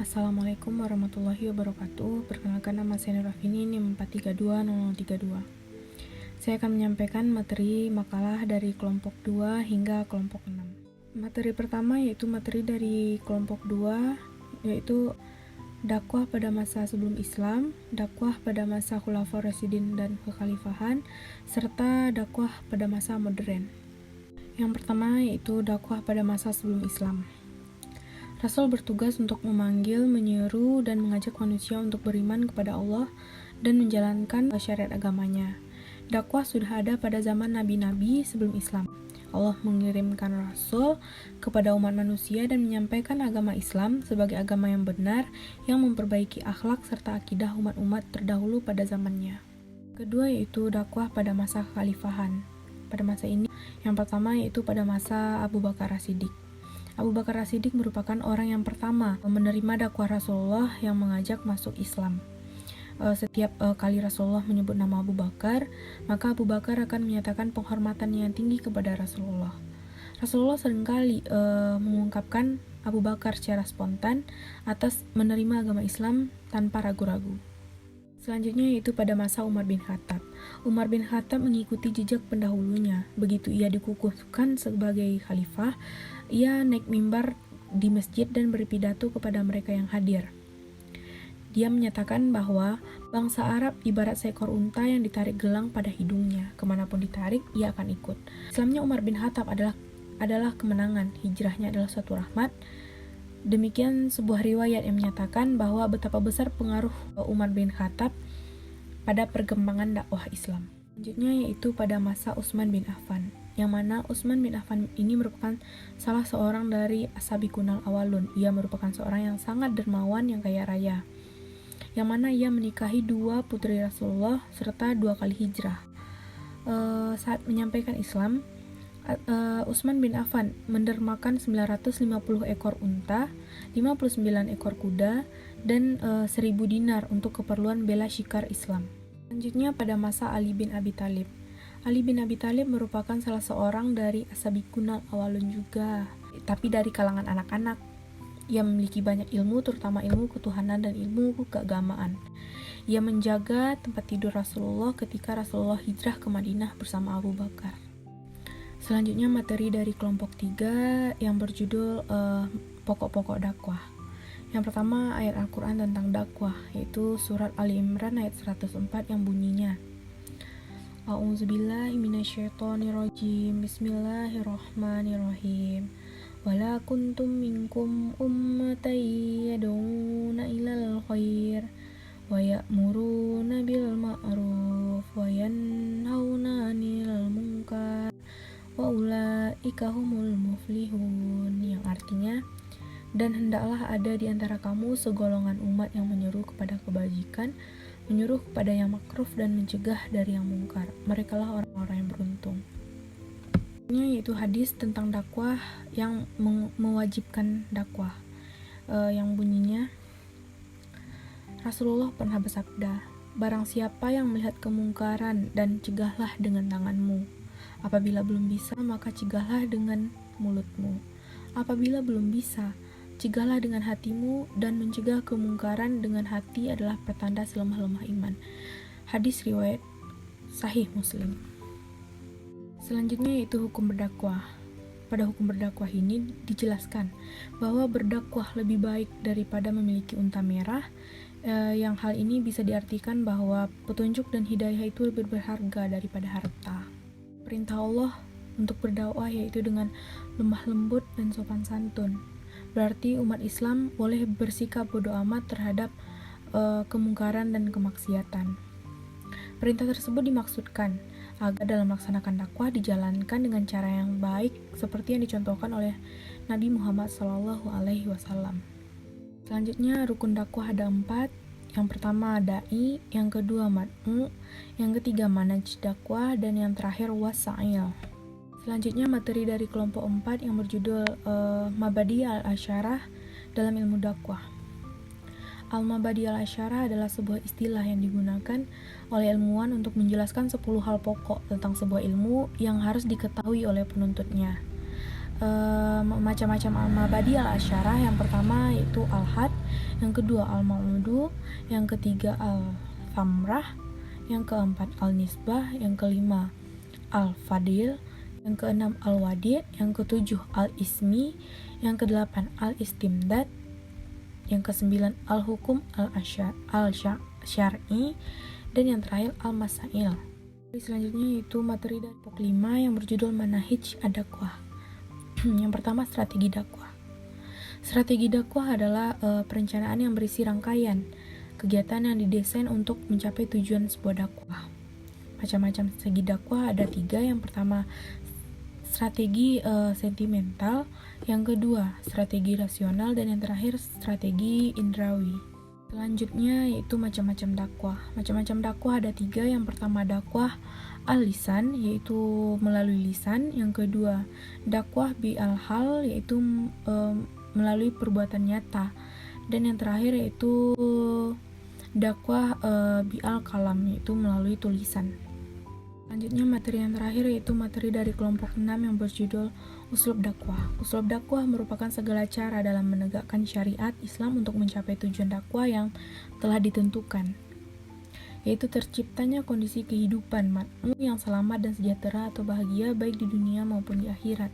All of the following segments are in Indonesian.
Assalamualaikum warahmatullahi wabarakatuh. Perkenalkan, nama saya Nurafini, NIM 4320032. Saya akan menyampaikan materi makalah dari kelompok 2 hingga kelompok 6. Materi pertama yaitu materi dari kelompok 2, yaitu dakwah pada masa sebelum Islam, dakwah pada masa Khulafaur Rasyidin dan kekhalifahan, serta dakwah pada masa modern. Yang pertama yaitu dakwah pada masa sebelum Islam. Rasul bertugas untuk memanggil, menyeru, dan mengajak manusia untuk beriman kepada Allah dan menjalankan syariat agamanya. Dakwah sudah ada pada zaman nabi-nabi sebelum Islam. Allah mengirimkan Rasul kepada umat manusia dan menyampaikan agama Islam sebagai agama yang benar yang memperbaiki akhlak serta akidah umat-umat terdahulu pada zamannya. Kedua yaitu dakwah pada masa kekhalifahan. Pada masa ini, yang pertama yaitu pada masa Abu Bakar As-Siddiq. Abu Bakar As-Siddiq merupakan orang yang pertama menerima dakwah Rasulullah yang mengajak masuk Islam. Setiap kali Rasulullah menyebut nama Abu Bakar, maka Abu Bakar akan menyatakan penghormatan yang tinggi kepada Rasulullah. Rasulullah seringkali mengungkapkan Abu Bakar secara spontan atas menerima agama Islam tanpa ragu-ragu. Selanjutnya yaitu pada masa Umar bin Khattab. Umar bin Khattab mengikuti jejak pendahulunya. Begitu ia dikukuhkan sebagai khalifah, ia naik mimbar di masjid dan berpidato kepada mereka yang hadir. Dia menyatakan bahwa bangsa Arab ibarat seekor unta yang ditarik gelang pada hidungnya. Kemanapun ditarik, ia akan ikut. Islamnya Umar bin Khattab adalah kemenangan. Hijrahnya adalah suatu rahmat. Demikian sebuah riwayat yang menyatakan bahwa betapa besar pengaruh Umar bin Khattab pada perkembangan dakwah Islam. Selanjutnya yaitu pada masa Utsman bin Affan, yang mana Utsman bin Affan ini merupakan salah seorang dari as-sabiqunal awalun. Ia merupakan seorang yang sangat dermawan, yang kaya raya, yang mana ia menikahi 2 putri Rasulullah serta 2 kali hijrah. Saat menyampaikan Islam, Utsman bin Affan mendermakan 950 ekor unta, 59 ekor kuda, dan 1000 dinar untuk keperluan bela syikar Islam. Selanjutnya pada masa Ali bin Abi Thalib. Ali bin Abi Thalib merupakan salah seorang dari as-sabiqunal awalun juga, tapi dari kalangan anak-anak. Ia memiliki banyak ilmu, terutama ilmu ketuhanan dan ilmu keagamaan. Ia menjaga tempat tidur Rasulullah ketika Rasulullah hijrah ke Madinah bersama Abu Bakar. Selanjutnya materi dari kelompok 3 yang berjudul pokok-pokok dakwah. Yang pertama ayat Al-Quran tentang dakwah, yaitu surat Ali Imran ayat 104 yang bunyinya, A'udzubillahi minasyaitonirrajim, Bismillahirrahmanirrahim. Wala kuntum minkum ummatan yad'una ilal khair wa ya'muruna bil ma'ruf wa yanhauna 'anil munkar wa ulaika humul muflihun, yang artinya, dan hendaklah ada di antara kamu segolongan umat yang menyeru kepada kebajikan, menyuruh kepada yang makruf, dan mencegah dari yang mungkar. Merekalah orang-orang yang beruntung. Yaitu hadis tentang dakwah yang mewajibkan dakwah, yang bunyinya, Rasulullah pernah bersabda, barang siapa yang melihat kemungkaran dan cegahlah dengan tanganmu. Apabila belum bisa, maka cegahlah dengan mulutmu. Apabila belum bisa, cegahlah dengan hatimu, dan mencegah kemungkaran dengan hati adalah pertanda selemah-lemah iman. Hadis riwayat Sahih Muslim. Selanjutnya yaitu hukum berdakwah. Pada hukum berdakwah ini dijelaskan bahwa berdakwah lebih baik daripada memiliki unta merah, yang hal ini bisa diartikan bahwa petunjuk dan hidayah itu lebih berharga daripada harta. Perintah Allah untuk berdakwah yaitu dengan lemah lembut dan sopan santun. Berarti umat Islam boleh bersikap bodoh amat terhadap kemungkaran dan kemaksiatan. Perintah tersebut dimaksudkan agar dalam melaksanakan dakwah dijalankan dengan cara yang baik seperti yang dicontohkan oleh Nabi Muhammad SAW. Selanjutnya rukun dakwah ada 4. Yang pertama da'i, yang kedua mad'u, yang ketiga manhaj dakwah, dan yang terakhir wasa'il. Selanjutnya materi dari kelompok 4 yang berjudul Mabadi al-Asyarah dalam ilmu dakwah. Al-Mabadi al-Asyarah adalah sebuah istilah yang digunakan oleh ilmuwan untuk menjelaskan 10 hal pokok tentang sebuah ilmu yang harus diketahui oleh penuntutnya. macam-macam al-mabadi al-asyarah. Yang pertama yaitu al-had, yang kedua al-maudu, yang ketiga al-famrah, yang keempat al-nisbah, yang kelima al-fadil, yang keenam al-wadi', yang ketujuh al-ismi, yang kedelapan al-istimdad, yang kesembilan al-hukum al-syar'i, dan yang terakhir al-masail. Selanjutnya yaitu materi dari pokok 5 yang berjudul Manahij ad-Dakwah. Yang pertama, strategi dakwah. Strategi dakwah adalah perencanaan yang berisi rangkaian kegiatan yang didesain untuk mencapai tujuan sebuah dakwah. Macam-macam strategi dakwah ada 3. Yang pertama, strategi sentimental, yang kedua strategi rasional, dan yang terakhir strategi indrawi. Selanjutnya yaitu macam-macam dakwah. Macam-macam dakwah ada 3. Yang pertama, dakwah al-lisan, yaitu melalui lisan. Yang kedua, dakwah bi al-hal, yaitu melalui perbuatan nyata. Dan yang terakhir yaitu dakwah bi al-kalam, yaitu melalui tulisan. Selanjutnya materi yang terakhir yaitu materi dari kelompok 6 yang berjudul Uslub dakwah. Uslub dakwah merupakan segala cara dalam menegakkan syariat Islam untuk mencapai tujuan dakwah yang telah ditentukan, yaitu terciptanya kondisi kehidupan makmum yang selamat dan sejahtera atau bahagia baik di dunia maupun di akhirat.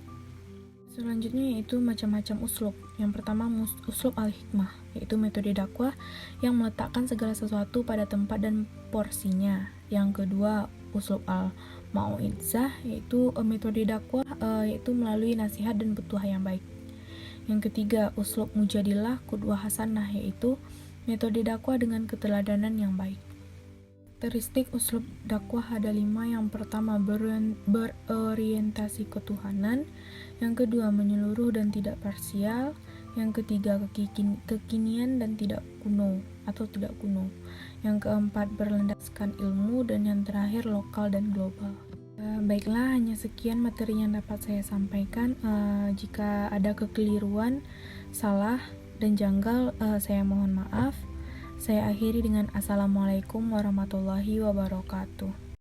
Selanjutnya yaitu macam-macam uslub. Yang pertama, uslub al-hikmah, yaitu metode dakwah yang meletakkan segala sesuatu pada tempat dan porsinya. Yang kedua, uslub al-mau'izah, yaitu metode dakwah yaitu melalui nasihat dan petuah yang baik. Yang ketiga, uslub mujadilah qudwah hasanah, yaitu metode dakwah dengan keteladanan yang baik. Karakteristik uslub dakwah ada 5. Yang pertama, berorientasi ketuhanan. Yang kedua, menyeluruh dan tidak parsial. Yang ketiga, kekinian dan tidak kuno atau tidak kuno. Yang keempat, berlandaskan ilmu. Dan yang terakhir, lokal dan global. Baiklah, hanya sekian materi yang dapat saya sampaikan. Jika ada kekeliruan, salah, dan janggal, saya mohon maaf. Saya akhiri dengan Assalamualaikum warahmatullahi wabarakatuh.